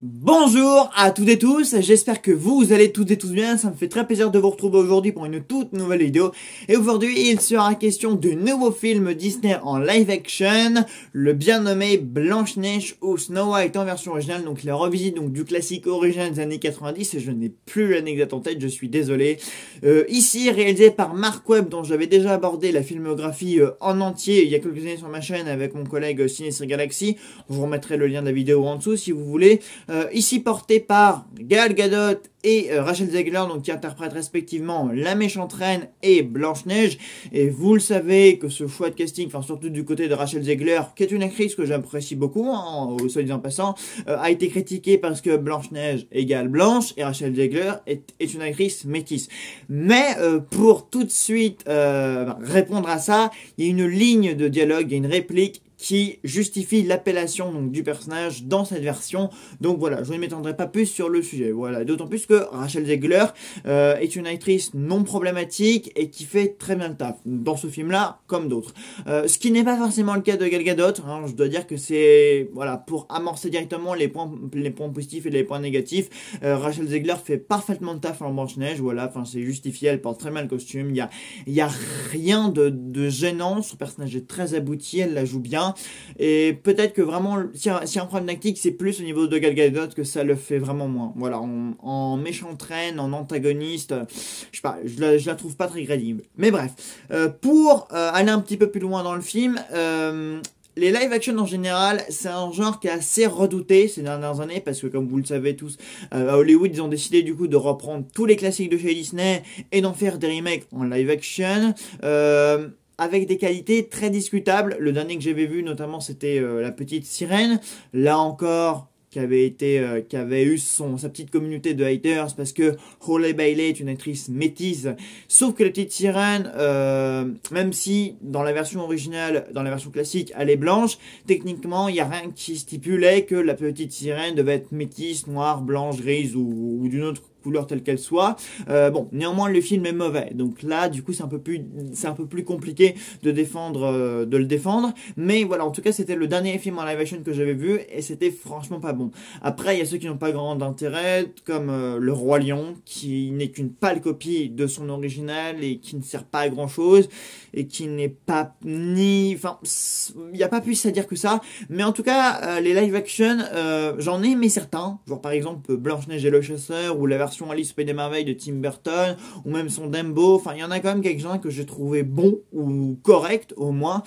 Bonjour à toutes et tous, j'espère que vous allez toutes et tous bien, ça me fait très plaisir de vous retrouver aujourd'hui pour une toute nouvelle vidéo. Et aujourd'hui, il sera question du nouveau film Disney en live action, le bien nommé Blanche-Neige ou Snow White en version originale, donc la revisite du classique original des années 90, et je n'ai plus l'anecdote en tête, je suis désolé. Ici, réalisé par Mark Webb, dont j'avais déjà abordé la filmographie en entier il y a quelques années sur ma chaîne avec mon collègue Ciné sur Galaxy. Je vous remettrai le lien de la vidéo en dessous si vous voulez. Ici porté par Gal Gadot et Rachel Zegler, donc qui interprètent respectivement la méchante reine et Blanche-Neige. Et vous le savez que ce choix de casting, enfin surtout du côté de Rachel Zegler, qui est une actrice que j'apprécie beaucoup, hein, au soit disant passant, a été critiquée parce que Blanche-Neige égale blanche et Rachel Zegler est une actrice métisse. Mais pour tout de suite répondre à ça, il y a une ligne de dialogue, il y a une réplique qui justifie l'appellation du personnage dans cette version. Donc voilà, je ne m'étendrai pas plus sur le sujet. Voilà, d'autant plus que Rachel Zegler est une actrice non problématique et qui fait très bien le taf dans ce film-là, comme d'autres. Ce qui n'est pas forcément le cas de Gal Gadot. Hein, je dois dire que c'est voilà pour amorcer directement les points positifs et les points négatifs. Rachel Zegler fait parfaitement le taf en Blanche-Neige. Voilà, enfin c'est justifié. Elle porte très mal le costume. Il y a rien de gênant. Son personnage est très abouti. Elle la joue bien. Et peut-être que vraiment, si un problème tactique, c'est plus au niveau de Gal Gadot que ça le fait vraiment moins. Voilà, en méchante reine, en antagoniste, je sais pas, je la trouve pas très crédible. Mais bref, pour aller un petit peu plus loin dans le film, les live action en général, c'est un genre qui est assez redouté ces dernières années parce que comme vous le savez tous, à Hollywood ils ont décidé du coup de reprendre tous les classiques de chez Disney et d'en faire des remakes en live action. Avec des qualités très discutables. Le dernier que j'avais vu notamment c'était La Petite Sirène. Là encore, qui avait eu sa petite communauté de haters parce que Halle Bailey est une actrice métisse. Sauf que La Petite Sirène, même si dans la version originale, dans la version classique, elle est blanche, techniquement, il n'y a rien qui stipulait que La Petite Sirène devait être métisse, noire, blanche, grise ou d'une autre couleur telle qu'elle soit. Bon, néanmoins le film est mauvais, donc là du coup c'est un peu plus compliqué de le défendre. Mais voilà, en tout cas c'était le dernier film en live action que j'avais vu et c'était franchement pas bon. Après il y a ceux qui n'ont pas grand intérêt, comme Le Roi Lion, qui n'est qu'une pâle copie de son original et qui ne sert pas à grand chose et qui n'est pas enfin il n'y a pas plus à dire que ça. Mais en tout cas les live action, j'en ai aimé certains, genre par exemple Blanche-Neige et le Chasseur ou la version Alice au Pays des Merveilles de Tim Burton, ou même son Dumbo. Enfin, il y en a quand même quelques-uns que j'ai trouvé bons ou corrects au moins.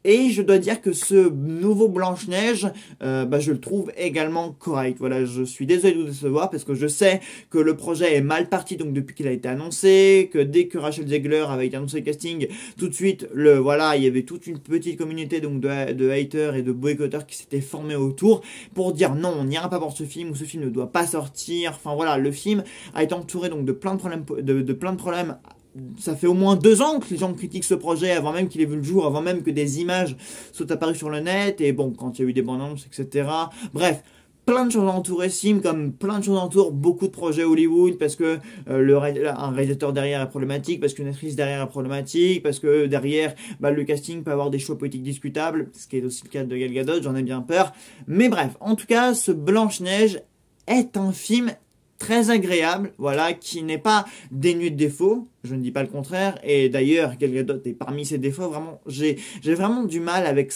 Et je dois dire que ce nouveau Blanche-Neige, je le trouve également correct. Voilà, je suis désolé de vous décevoir parce que je sais que le projet est mal parti donc depuis qu'il a été annoncé, que dès que Rachel Zegler avait été annoncé le casting, tout de suite, voilà, il y avait toute une petite communauté donc de haters et de boycotteurs qui s'étaient formés autour pour dire non, on n'ira pas voir ce film ou ce film ne doit pas sortir. Enfin voilà, le film a été entouré donc de plein de problèmes, de plein de problèmes. Ça fait au moins 2 ans que les gens critiquent ce projet avant même qu'il ait vu le jour, avant même que des images soient apparues sur le net, et bon, quand il y a eu des bandes annonces, etc. Bref, plein de choses entourent Sim, comme plein de choses entourent beaucoup de projets Hollywood, parce que un réalisateur derrière est problématique, parce qu'une actrice derrière est problématique, parce que derrière, le casting peut avoir des choix politiques discutables, ce qui est aussi le cas de Gal Gadot, j'en ai bien peur. Mais bref, en tout cas, ce Blanche-Neige est un film très agréable, voilà, qui n'est pas dénué de défauts, je ne dis pas le contraire, et d'ailleurs, Gal Gadot est parmi ses défauts, vraiment, j'ai vraiment du mal avec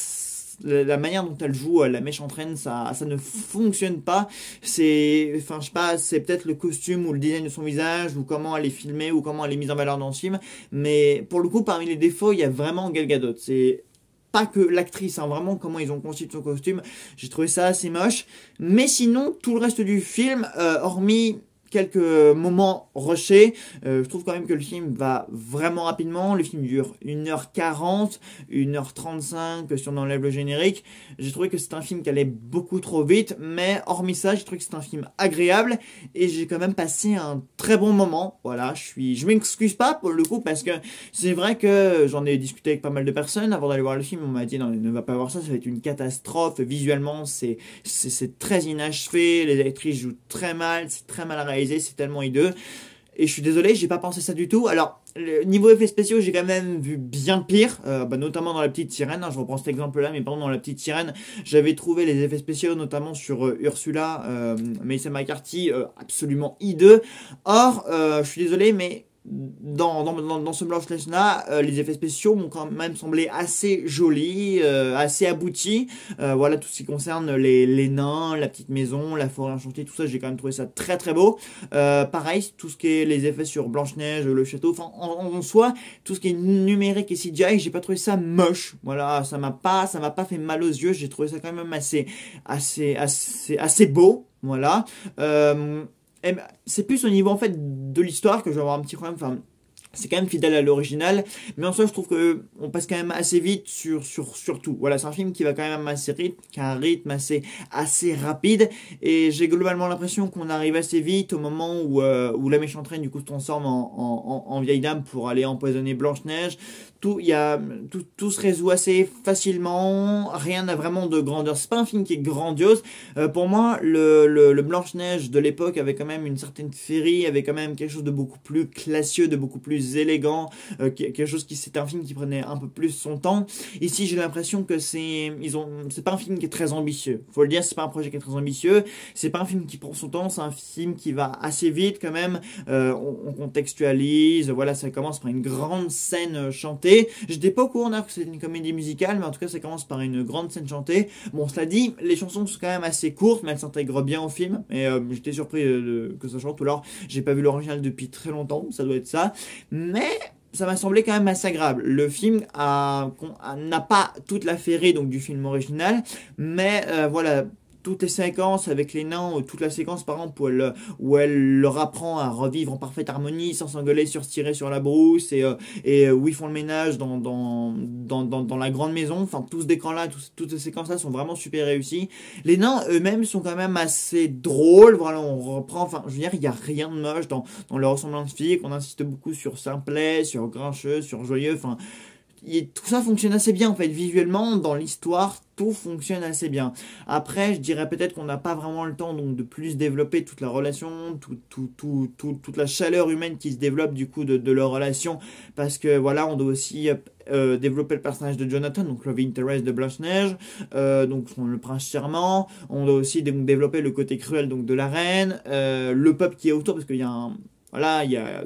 la manière dont elle joue la méchante reine, ça ne fonctionne pas. Enfin, je sais pas, c'est peut-être le costume ou le design de son visage, ou comment elle est filmée, ou comment elle est mise en valeur dans le film, mais pour le coup, parmi les défauts, il y a vraiment Gal Gadot, c'est pas que l'actrice, hein, vraiment comment ils ont conçu son costume, j'ai trouvé ça assez moche. Mais sinon, tout le reste du film, hormis quelques moments rushés, je trouve quand même que le film va vraiment rapidement. Le film dure 1h40, 1h35 si on enlève le générique. J'ai trouvé que c'est un film qui allait beaucoup trop vite, mais hormis ça, j'ai trouvé que c'est un film agréable et j'ai quand même passé un très bon moment. Voilà, je m'excuse pas pour le coup parce que c'est vrai que j'en ai discuté avec pas mal de personnes avant d'aller voir le film. On m'a dit non, ne va pas voir ça, ça va être une catastrophe. Visuellement, c'est très inachevé, les actrices jouent très mal, c'est très mal réalisé, c'est tellement hideux. Et je suis désolé, j'ai pas pensé ça du tout. Alors, Niveau effets spéciaux, j'ai quand même vu bien pire, notamment dans La Petite Sirène, hein, je reprends cet exemple-là, mais par exemple dans La Petite Sirène, j'avais trouvé les effets spéciaux, notamment sur Ursula, Melissa McCarthy, absolument hideux. Or, je suis désolé, mais dans ce Blanche-Neige-là, les effets spéciaux m'ont quand même semblé assez jolis, assez aboutis. Voilà, tout ce qui concerne les nains, la petite maison, la forêt enchantée, tout ça, j'ai quand même trouvé ça très très beau. Pareil, tout ce qui est les effets sur Blanche-Neige, le château, enfin en soi, tout ce qui est numérique et CGI, j'ai pas trouvé ça moche. Voilà, ça m'a pas fait mal aux yeux, j'ai trouvé ça quand même assez beau. Voilà. C'est plus au niveau en fait de l'histoire que je vais avoir un petit problème. Enfin, c'est quand même fidèle à l'original, mais en soi je trouve que on passe quand même assez vite sur tout. Voilà, c'est un film qui va quand même assez vite, qui a un rythme assez rapide, et j'ai globalement l'impression qu'on arrive assez vite au moment où la méchante reine du coup se transforme en vieille dame pour aller empoisonner Blanche-Neige. Tout se résout assez facilement, rien n'a vraiment de grandeur. C'est pas un film qui est grandiose. Pour moi, le Blanche-Neige de l'époque avait quand même une certaine féerie, avait quand même quelque chose de beaucoup plus classieux, de beaucoup plus élégant, quelque chose c'était un film qui prenait un peu plus son temps. Ici, j'ai l'impression que c'est pas un film qui est très ambitieux. Faut le dire, c'est pas un projet qui est très ambitieux. C'est pas un film qui prend son temps, c'est un film qui va assez vite quand même. On contextualise, voilà, ça commence par une grande scène chantée. J'étais pas au courant que c'était une comédie musicale, mais en tout cas ça commence par une grande scène chantée. Bon, cela dit, les chansons sont quand même assez courtes, mais elles s'intègrent bien au film. Et j'étais surpris que ça chante. Ou alors, j'ai pas vu l'original depuis très longtemps, ça doit être ça. Mais ça m'a semblé quand même assez agréable. Le film n'a pas toute la féerie donc du film original, mais voilà, toutes les séquences avec les nains, toute la séquence par exemple où elle leur apprend à revivre en parfaite harmonie sans s'engueuler, se tirer sur la brousse, et où ils font le ménage dans la grande maison. Enfin, tout ce décor-là, toutes ces séquences-là sont vraiment super réussies. Les nains eux-mêmes sont quand même assez drôles. Voilà, on reprend, enfin, je veux dire, il n'y a rien de moche dans leur ressemblance physique. On insiste beaucoup sur simplet, sur grincheux, sur joyeux, enfin... tout ça fonctionne assez bien en fait, visuellement, dans l'histoire, tout fonctionne assez bien. Après, je dirais peut-être qu'on n'a pas vraiment le temps donc de plus développer toute la relation, toute la chaleur humaine qui se développe du coup de leur relation, parce que voilà, on doit aussi développer le personnage de Jonathan, donc Love Interest de Blanche-Neige, donc le prince charmant. On doit aussi développer le côté cruel donc de la reine, le peuple qui est autour, parce qu'il y a voilà, il y a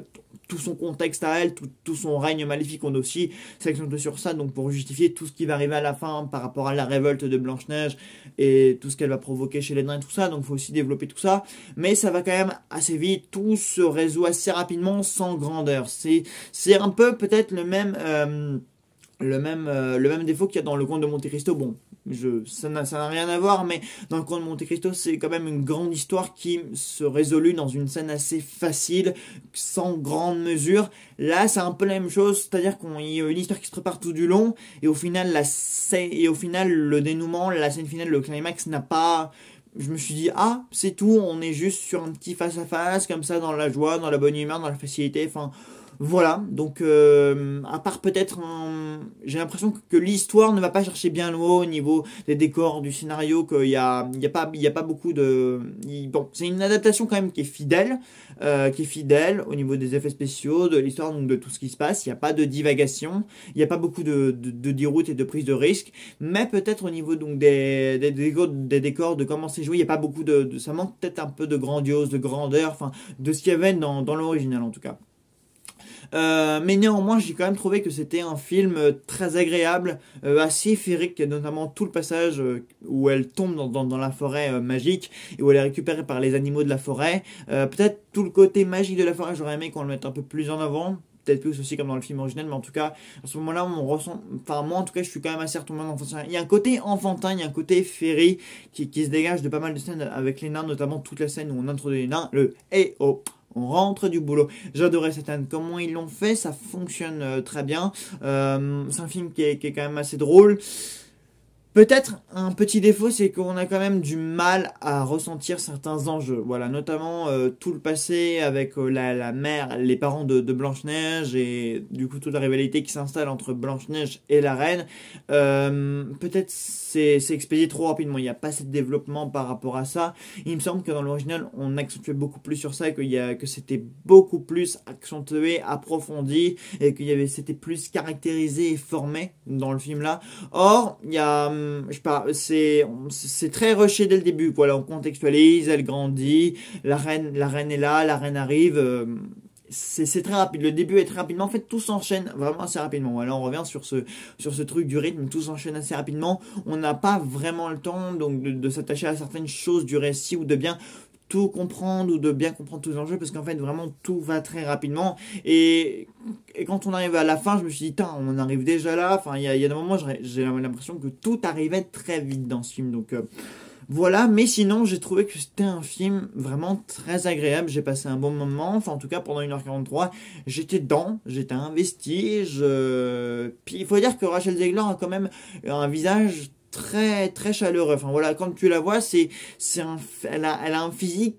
tout son contexte à elle, tout son règne maléfique, on doit aussi s'accentuer sur ça, donc pour justifier tout ce qui va arriver à la fin par rapport à la révolte de Blanche-Neige et tout ce qu'elle va provoquer chez les nains et tout ça, donc il faut aussi développer tout ça, mais ça va quand même assez vite, tout se résout assez rapidement sans grandeur. C'est un peu peut-être le même défaut qu'il y a dans le conte de Monte Cristo. Bon, ça n'a rien à voir, mais dans le conte de Monte Cristo, c'est quand même une grande histoire qui se résolut dans une scène assez facile, sans grande mesure. Là, c'est un peu la même chose, c'est-à-dire qu'il y a une histoire qui se prépare tout du long, et au final, le dénouement, la scène finale, le climax n'a pas... Je me suis dit, ah, c'est tout, on est juste sur un petit face-à-face, comme ça, dans la joie, dans la bonne humeur, dans la facilité, enfin... Voilà, donc à part peut-être, j'ai l'impression que l'histoire ne va pas chercher bien loin au niveau des décors, du scénario, qu'il y a pas beaucoup de... Bon, c'est une adaptation quand même qui est fidèle au niveau des effets spéciaux, de l'histoire, donc de tout ce qui se passe. Il n'y a pas de divagation, il n'y a pas beaucoup de déroute et de prise de risque, mais peut-être au niveau donc des décors, de comment c'est joué, il n'y a pas beaucoup ça manque peut-être un peu de grandiose, de grandeur, enfin, de ce qu'il y avait dans l'original en tout cas. Mais néanmoins, j'ai quand même trouvé que c'était un film très agréable, assez féerique, notamment tout le passage où elle tombe dans la forêt magique et où elle est récupérée par les animaux de la forêt. Peut-être tout le côté magique de la forêt, j'aurais aimé qu'on le mette un peu plus en avant. Peut-être plus aussi comme dans le film original, mais en tout cas, à ce moment-là, on ressent, enfin, moi en tout cas, je suis quand même assez retombé dans l'enfantin. Il y a un côté enfantin, il y a un côté féerie qui se dégage de pas mal de scènes avec les nains, notamment toute la scène où on introduit les nains, le « hey oh ». On rentre du boulot. J'adorais cette scène. Comment ils l'ont fait, ça fonctionne très bien. C'est un film qui est quand même assez drôle. Peut-être un petit défaut, c'est qu'on a quand même du mal à ressentir certains enjeux. Voilà, notamment tout le passé avec la mère, les parents de Blanche-Neige et du coup toute la rivalité qui s'installe entre Blanche-Neige et la reine. Peut-être c'est expédié trop rapidement. Il n'y a pas assez de développement par rapport à ça. Il me semble que dans l'original, on accentuait beaucoup plus sur ça, que c'était beaucoup plus accentué, approfondi et c'était plus caractérisé et formé dans le film là. Or, il y a, je sais pas, c'est très rushé dès le début. Voilà, on contextualise, elle grandit, la reine est là, la reine arrive. C'est très rapide. Le début est très rapidement. En fait, tout s'enchaîne vraiment assez rapidement. Voilà, on revient sur ce truc du rythme. Tout s'enchaîne assez rapidement. On n'a pas vraiment le temps donc de s'attacher à certaines choses du récit ou de bien tout comprendre ou de bien comprendre tous les enjeux parce qu'en fait vraiment tout va très rapidement et quand on arrive à la fin je me suis dit on en arrive déjà là, enfin il y a des moments j'ai l'impression que tout arrivait très vite dans ce film donc voilà, mais sinon j'ai trouvé que c'était un film vraiment très agréable, j'ai passé un bon moment, enfin en tout cas pendant 1h43 j'étais dedans, j'étais investi, puis il faut dire que Rachel Zegler a quand même un visage très très chaleureux. Enfin voilà, quand tu la vois, elle a un physique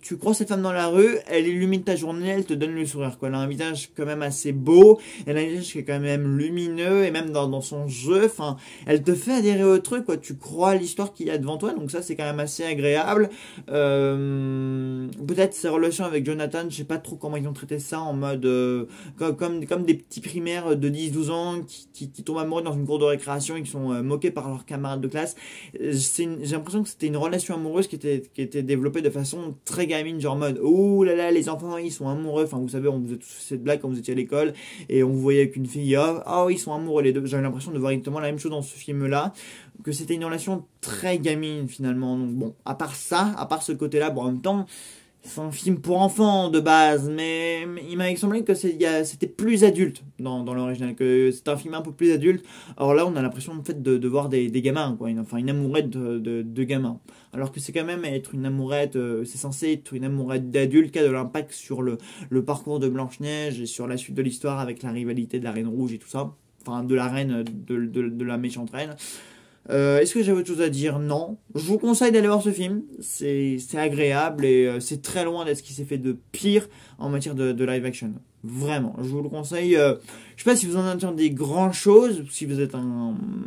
tu crois cette femme dans la rue, elle illumine ta journée, elle te donne le sourire quoi. Elle a un visage quand même assez beau, elle a un visage qui est quand même lumineux et même dans son jeu, enfin, elle te fait adhérer au truc quoi. Tu crois à l'histoire qu'il y a devant toi, donc ça c'est quand même assez agréable. Peut-être ses relations avec Jonathan, je sais pas trop comment ils ont traité ça en mode comme des petits primaires de 10-12 ans qui tombent amoureux dans une cour de récréation et qui sont moqués par leurs camarades de classe. J'ai l'impression que c'était une relation amoureuse qui était développée de façon très gamine, genre mode ouh là là, les enfants ils sont amoureux. Enfin, vous savez, on vous a tous fait cette blague quand vous étiez à l'école et on vous voyait avec une fille, oh ils sont amoureux les deux. J'avais l'impression de voir exactement la même chose dans ce film-là, que c'était une relation très gamine finalement. Donc bon, à part ce côté-là, bon en même temps. C'est un film pour enfants de base, mais il m'a semblé que c'était plus adulte dans l'original, que c'était un film un peu plus adulte. Alors là, on a l'impression en fait de voir des gamins, quoi, une amourette de gamins. Alors que c'est quand même être une amourette, c'est censé être une amourette d'adulte qui a de l'impact sur le parcours de Blanche-Neige et sur la suite de l'histoire avec la rivalité de la Reine Rouge et tout ça. Enfin, de la reine, de la méchante reine. Est-ce que j'avais autre chose à dire? Non. Je vous conseille d'aller voir ce film. C'est agréable et c'est très loin d'être ce qui s'est fait de pire en matière de live action. Vraiment, je vous le conseille. Je sais pas si vous en entendez grand chose, si vous êtes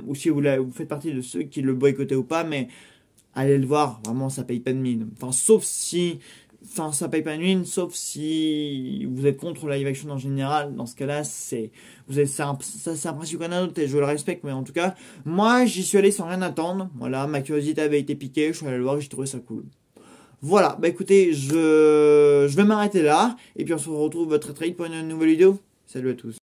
ou si vous faites partie de ceux qui le boycottaient ou pas, mais allez le voir. Vraiment, ça paye pas de mine. Enfin, ça paye pas de mine, sauf si vous êtes contre la live action en général. Dans ce cas-là, c'est un principe qu'on a d'autre et je le respecte, mais en tout cas, moi, j'y suis allé sans rien attendre. Voilà, ma curiosité avait été piquée, je suis allé le voir et j'ai trouvé ça cool. Voilà, bah écoutez, je vais m'arrêter là, et puis on se retrouve très très vite pour une nouvelle vidéo. Salut à tous.